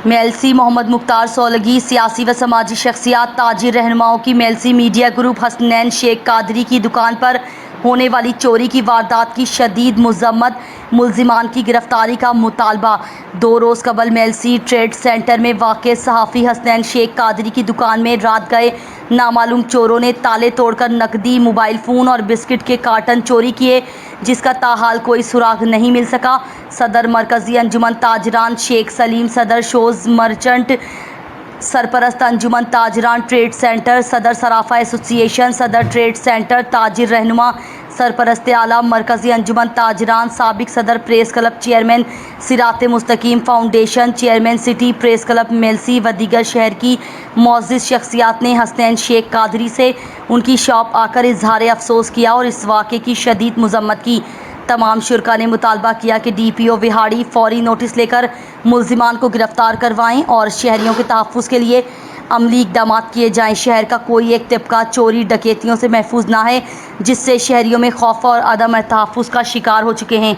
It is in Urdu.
میلسی محمد مختار سولگی سیاسی و سماجی شخصیات تاجر رہنماؤں کی میلسی میڈیا گروپ حسنین شیخ قادری کی دکان پر ہونے والی چوری کی واردات کی شدید مذمت، ملزمان کی گرفتاری کا مطالبہ۔ 2 روز قبل میلسی ٹریڈ سینٹر میں واقع صحافی حسنین شیخ قادری کی دکان میں رات گئے نامعلوم چوروں نے تالے توڑ کر نقدی، موبائل فون اور بسکٹ کے کارٹن چوری کیے، جس کا تاحال کوئی سراغ نہیں مل سکا۔ صدر مرکزی انجمن تاجران شیخ سلیم، صدر شوز مرچنٹ، سرپرست انجمن تاجران ٹریڈ سینٹر، صدر صرافہ ایسوسی ایشن، صدر ٹریڈ سینٹر تاجر رہنما، سرپرست اعلیٰ مرکزی انجمن تاجران، سابق صدر پریس کلب، چیئرمین صراط مستقیم foundation, chairman city press club Mailsi و دیگر شہر کی معزز شخصیات نے حسنین شیخ قادری سے ان کی شاپ آ کر اظہار افسوس کیا اور اس واقعے کی شدید مذمت کی۔ تمام شرکاء نے مطالبہ کیا کہ ڈی پی او وہاڑی فوری نوٹس لے کر ملزمان کو گرفتار کروائیں اور شہریوں کے تحفظ کے لیے عملی اقدامات کیے جائیں۔ شہر کا کوئی ایک طبقہ چوری ڈکیتیوں سے محفوظ نہ ہے، جس سے شہریوں میں خوف اور عدم تحفظ کا شکار ہو چکے ہیں۔